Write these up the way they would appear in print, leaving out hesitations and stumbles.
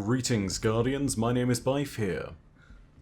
Greetings, Guardians, my name is Bife here.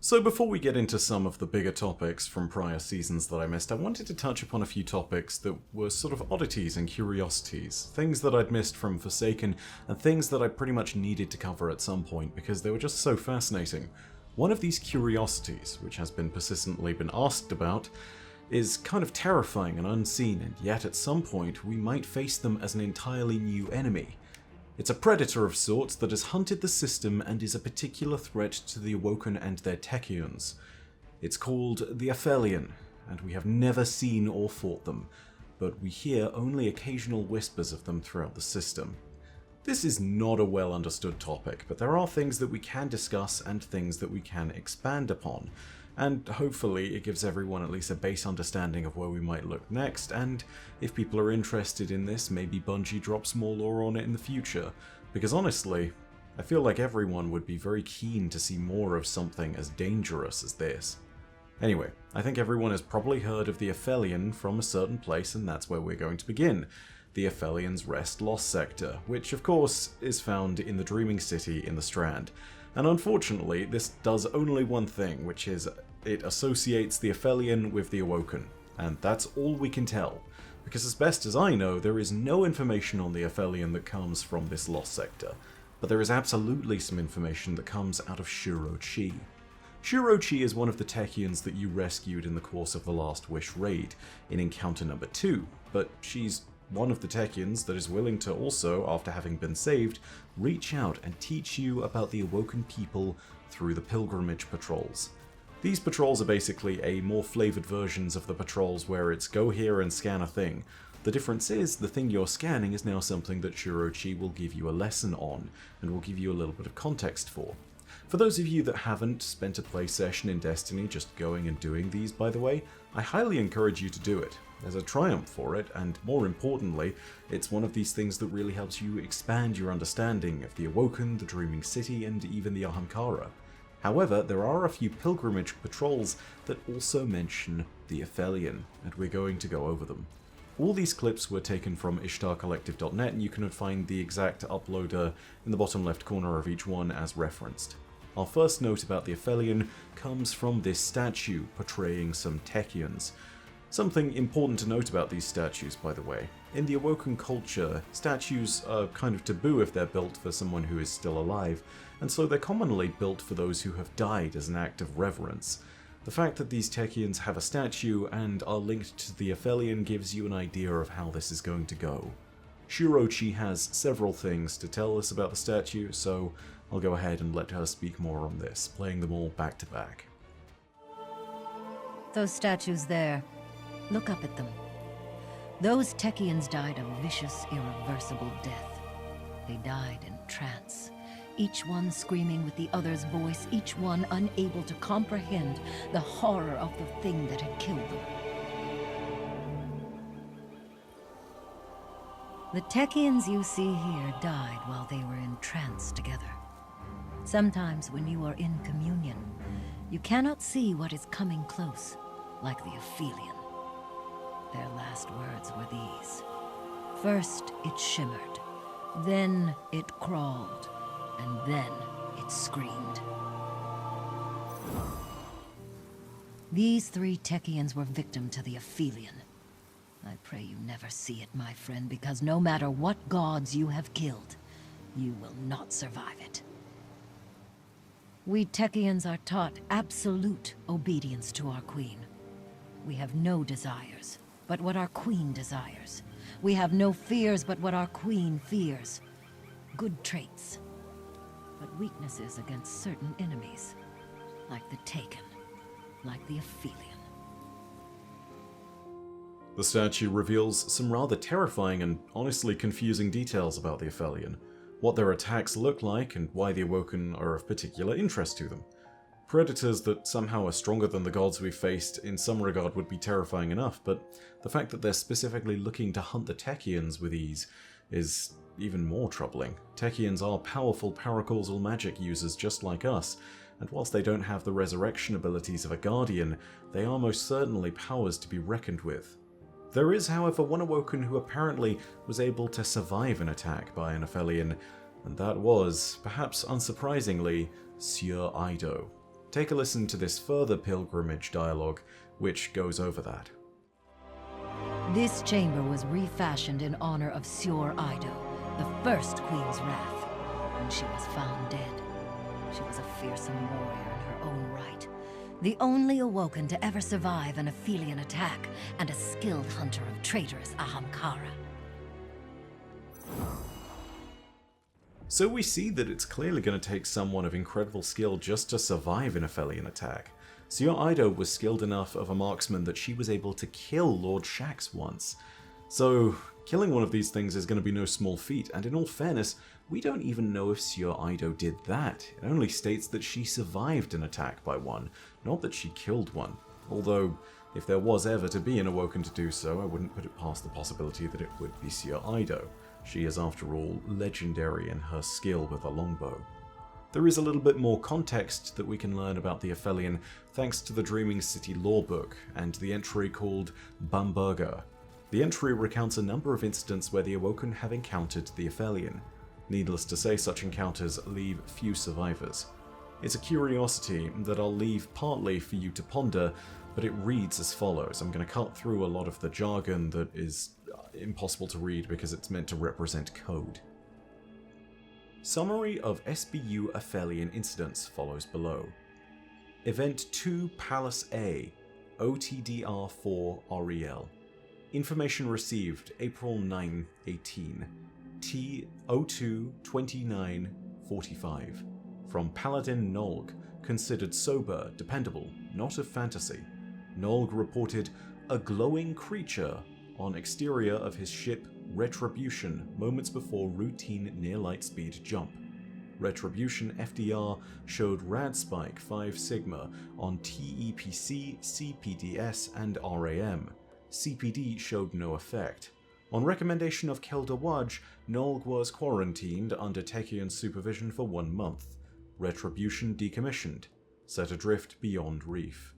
So before we get into some of the bigger topics from prior seasons that I missed, I wanted to touch upon a few topics that were sort of oddities and curiosities, things that I'd missed from Forsaken, and things that I pretty much needed to cover at some point because they were just so fascinating. One of these curiosities, which has been persistently been asked about, is kind of terrifying and unseen, and yet at some point we might face them as an entirely new enemy. It's a predator of sorts that has hunted the system and is a particular threat to the Awoken and their Techeuns. It's called the Aphelion, and we have never seen or fought them, but we hear only occasional whispers of them throughout the system. This is not a well understood topic, but there are things that we can discuss and things that we can expand upon, and hopefully it gives everyone at least a base understanding of where we might look next, and if people are interested in this, maybe Bungie drops more lore on it in the future, because honestly, I feel like everyone would be very keen to see more of something as dangerous as this. Anyway, I think everyone has probably heard of the Aphelion from a certain place, and that's where we're going to begin. The Aphelion's Rest Lost Sector, which of course is found in the Dreaming City in the Strand. And unfortunately, this does only one thing, which is it associates the Aphelion with the Awoken, and that's all we can tell, because as best as I know, there is no information on the Aphelion that comes from this Lost Sector, but there is absolutely some information that comes out of Shuro-Chi. Shuro-Chi is one of the Techeuns that you rescued in the course of the Last Wish raid, in Encounter number 2, but she's one of the Techeuns that is willing to also, after having been saved, reach out and teach you about the Awoken people through the Pilgrimage Patrols. These patrols are basically a more flavoured versions of the patrols where it's go here and scan a thing. The difference is, the thing you're scanning is now something that Shuro-Chi will give you a lesson on, and will give you a little bit of context for. For those of you that haven't spent a play session in Destiny just going and doing these, by the way, I highly encourage you to do it. There's a triumph for it, and more importantly, it's one of these things that really helps you expand your understanding of the Awoken, the Dreaming City, and even the Ahamkara. However, there are a few pilgrimage patrols that also mention the Aphelion, and we're going to go over them. All these clips were taken from ishtarcollective.net, and you can find the exact uploader in the bottom left corner of each one as referenced. Our first note about the Aphelion comes from this statue portraying some Techeuns. Something important to note about these statues, by the way. In the Awoken culture, statues are kind of taboo if they're built for someone who is still alive, and so they're commonly built for those who have died as an act of reverence. The fact that these Techeuns have a statue and are linked to the Aphelion gives you an idea of how this is going to go. Shuro-Chi has several things to tell us about the statue, so I'll go ahead and let her speak more on this, playing them all back to back. Those statues there. Look up at them. Those Techeuns died a vicious, irreversible death. They died in trance, each one screaming with the other's voice, each one unable to comprehend the horror of the thing that had killed them. The Techeuns you see here died while they were in trance together. Sometimes when you are in communion, you cannot see what is coming close, like the Aphelion. Their last words were these. First it shimmered, then it crawled, and then it screamed. These 3 Techeuns were victim to the Aphelion. I pray you never see it, my friend, because no matter what gods you have killed, you will not survive it. We Techeuns are taught absolute obedience to our queen. We have no desires but what our queen desires. We have no fears but what our queen fears. Good traits, but weaknesses against certain enemies, like the Taken, like the Aphelion. The statue reveals some rather terrifying and honestly confusing details about the Aphelion, what their attacks look like and why the Awoken are of particular interest to them. Predators that somehow are stronger than the gods we've faced in some regard would be terrifying enough, but the fact that they're specifically looking to hunt the Techeuns with ease is even more troubling. Techeuns are powerful paracausal magic users just like us, and whilst they don't have the resurrection abilities of a Guardian, they are most certainly powers to be reckoned with. There is, however, one Awoken who apparently was able to survive an attack by an Aphelion, And that was, perhaps unsurprisingly, Sieur Ido. Take a listen to this further pilgrimage dialogue, which goes over that. This chamber was refashioned in honor of Sieur Ido, the first Queen's Wrath, and she was found dead. She was a fearsome warrior in her own right, the only Awoken to ever survive an Aphelion attack, and a skilled hunter of traitorous Ahamkara. So we see that it's clearly going to take someone of incredible skill just to survive an Aphelion attack. Sieur Ido was skilled enough of a marksman that she was able to kill Lord Shaxx once. So, killing one of these things is going to be no small feat, and in all fairness, we don't even know if Sieur Ido did that. It only states that she survived an attack by one, not that she killed one. Although, if there was ever to be an Awoken to do so, I wouldn't put it past the possibility that it would be Sieur Ido. She is, after all, legendary in her skill with a longbow. There is a little bit more context that we can learn about the Aphelion thanks to the Dreaming City lorebook and the entry called Bamberger. The entry recounts a number of incidents where the Awoken have encountered the Aphelion. Needless to say, such encounters leave few survivors. It's a curiosity that I'll leave partly for you to ponder, but it reads as follows. I'm going to cut through a lot of the jargon that is impossible to read because it's meant to represent code. Summary of SBU Aphelion incidents follows below. Event 2 Palace A, OTDR4 REL. Information received April 9, 18, T02 29 45. From Paladin Nolg, considered sober, dependable, not of fantasy. Nolg reported a glowing creature on exterior of his ship Retribution moments before routine near light speed jump. Retribution FDR showed Radspike 5 Sigma on TEPC, CPDS, and RAM. CPD showed no effect. On recommendation of Kelder Wudge, Nolg was quarantined under Techian supervision for 1 month. Retribution decommissioned. Set adrift beyond reef.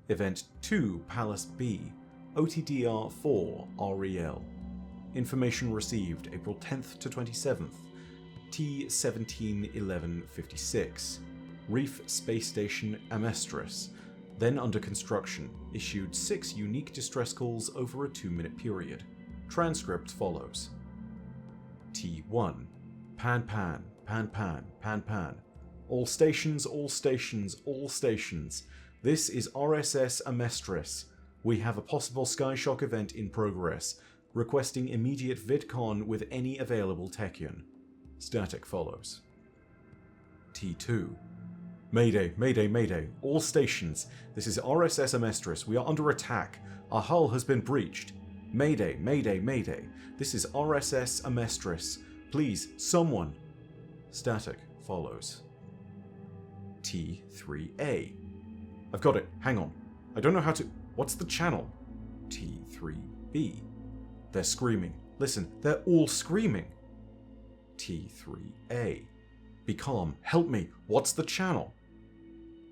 Event 2 Palace B, OTDR4 REL. Information received April 10th to 27th, T171156. Reef Space Station Amestris, then under construction, issued 6 unique distress calls over a 2-minute period. Transcript follows. T1. Pan Pan, Pan Pan, Pan Pan. All stations, all stations, all stations. This is RSS Amestris. We have a possible Skyshock event in progress. Requesting immediate VidCon with any available Techion. Static follows. T2. Mayday, Mayday, Mayday. All stations. This is RSS Amestris. We are under attack. Our hull has been breached. Mayday, Mayday, Mayday. This is RSS Amestris. Please, someone. Static follows. T3A. I've got it. Hang on. I don't know how to... What's the channel? T3B. They're screaming. Listen, they're all screaming. T3A. Be calm. Help me. What's the channel?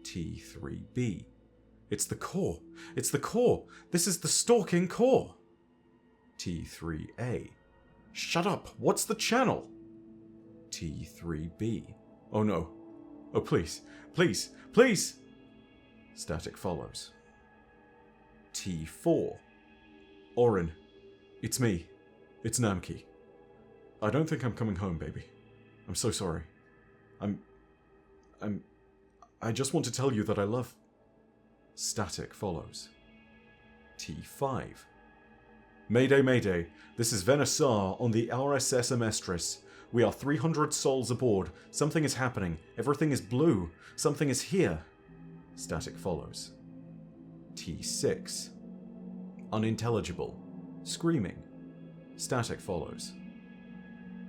T3B. It's the core. It's the core. This is the stalking core. T3A. Shut up. What's the channel? T3B. Oh no. Oh please. Please. Please. Static follows. T4. Orin. It's me. It's Namki. I don't think I'm coming home, baby. I'm so sorry. I just want to tell you that I love... Static follows. T5. Mayday, Mayday. This is Venusaur on the RSS Amestris. We are 300 souls aboard. Something is happening. Everything is blue. Something is here. Static follows. T6. Unintelligible. Screaming. Static follows.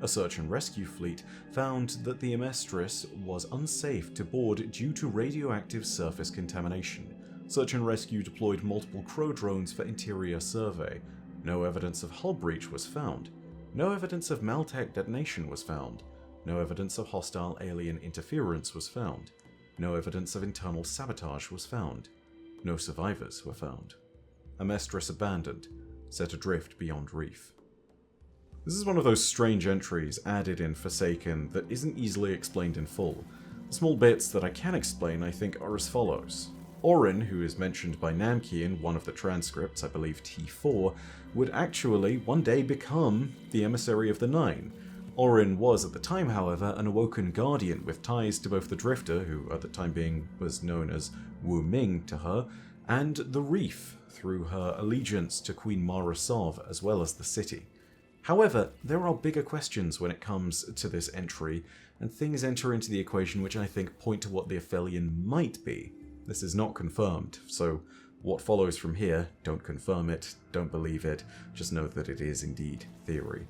A search and rescue fleet found that the Amestris was unsafe to board due to radioactive surface contamination. Search and rescue deployed multiple Crow drones for interior survey. No evidence of hull breach was found. No evidence of Maltech detonation was found. No evidence of hostile alien interference was found. No evidence of internal sabotage was found. No survivors were found. Amestris abandoned, set adrift beyond reef. This is one of those strange entries added in Forsaken that isn't easily explained in full. The small bits that I can explain, I think, are as follows. Orin, who is mentioned by Namki in one of the transcripts, I believe T4, would actually one day become the emissary of the Nine. Orin was at the time, however, an awoken guardian with ties to both the Drifter, who at the time being was known as Wu Ming to her, and the Reef, through her allegiance to Queen Mara Sov, as well as the city. However, there are bigger questions when it comes to this entry, and things enter into the equation which I think point to what the Aphelion might be. This is not confirmed, so what follows from here, don't confirm it, don't believe it, just know that it is indeed theory.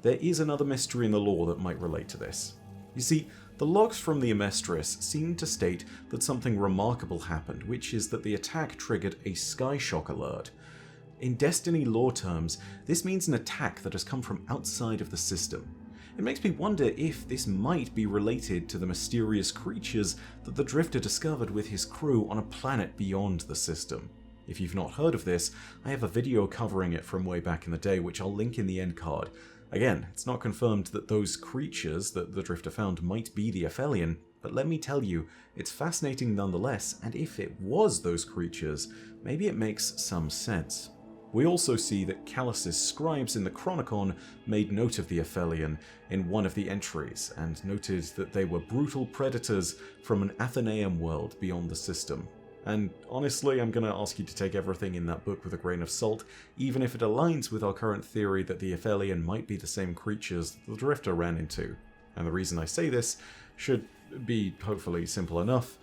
There is another mystery in the lore that might relate to this. You see, the logs from the Amestris seem to state that something remarkable happened, which is that the attack triggered a Skyshock alert. In Destiny lore terms, this means an attack that has come from outside of the system. It makes me wonder if this might be related to the mysterious creatures that the Drifter discovered with his crew on a planet beyond the system. If you've not heard of this, I have a video covering it from way back in the day, which I'll link in the end card. Again, it's not confirmed that those creatures that the Drifter found might be the Aphelion, but let me tell you, it's fascinating nonetheless, and if it was those creatures, maybe it makes some sense. We also see that Calus' scribes in the Chronicon made note of the Aphelion in one of the entries, and noted that they were brutal predators from an Athenaeum world beyond the system. And honestly, I'm going to ask you to take everything in that book with a grain of salt, even if it aligns with our current theory that the Aphelion might be the same creatures the Drifter ran into. And the reason I say this should be hopefully simple enough.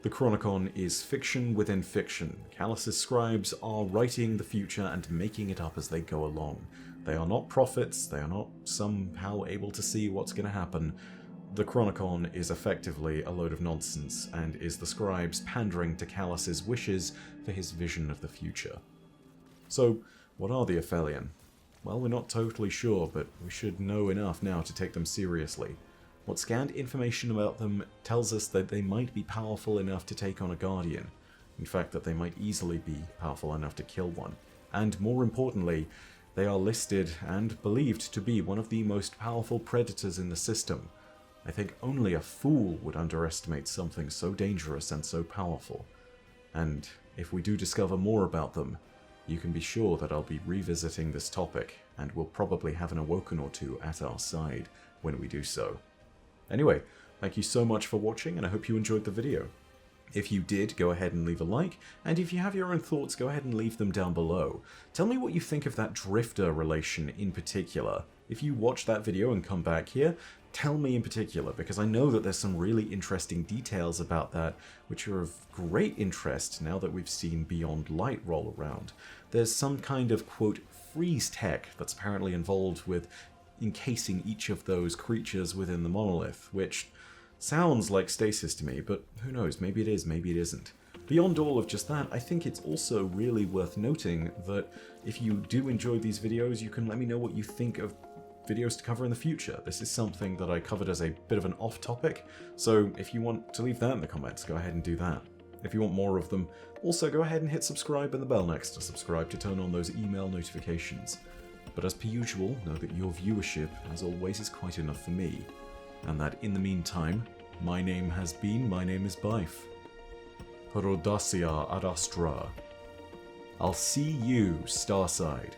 The Chronicon is fiction within fiction. Calus' scribes are writing the future and making it up as they go along. They are not prophets, they are not somehow able to see what's going to happen. The Chronicon is effectively a load of nonsense, and is the scribes pandering to Calus' wishes for his vision of the future. So, what are the Aphelion? Well, we're not totally sure, but we should know enough now to take them seriously. What scanned information about them tells us that they might be powerful enough to take on a Guardian. In fact, that they might easily be powerful enough to kill one. And more importantly, they are listed and believed to be one of the most powerful predators in the system. I think only a fool would underestimate something so dangerous and so powerful. And if we do discover more about them, you can be sure that I'll be revisiting this topic, and we'll probably have an Awoken or two at our side when we do so. Anyway, thank you so much for watching, and I hope you enjoyed the video. If you did, go ahead and leave a like, and if you have your own thoughts, go ahead and leave them down below. Tell me what you think of that Drifter relation in particular. If you watch that video and come back here, tell me in particular, because I know that there's some really interesting details about that which are of great interest now that we've seen Beyond Light roll around. There's some kind of, quote, freeze tech that's apparently involved with encasing each of those creatures within the monolith, which sounds like stasis to me, but who knows, maybe it is, maybe it isn't. Beyond all of just that, I think it's also really worth noting that if you do enjoy these videos, you can let me know what you think of videos to cover in the future. This is something that I covered as a bit of an off-topic, so if you want to leave that in the comments, go ahead and do that. If you want more of them, also go ahead and hit subscribe and the bell next to subscribe to turn on those email notifications. But as per usual, know that your viewership, as always, is quite enough for me, and that in the meantime, my name is Byf. Rhodacia ad Astra. I'll see you, Starside.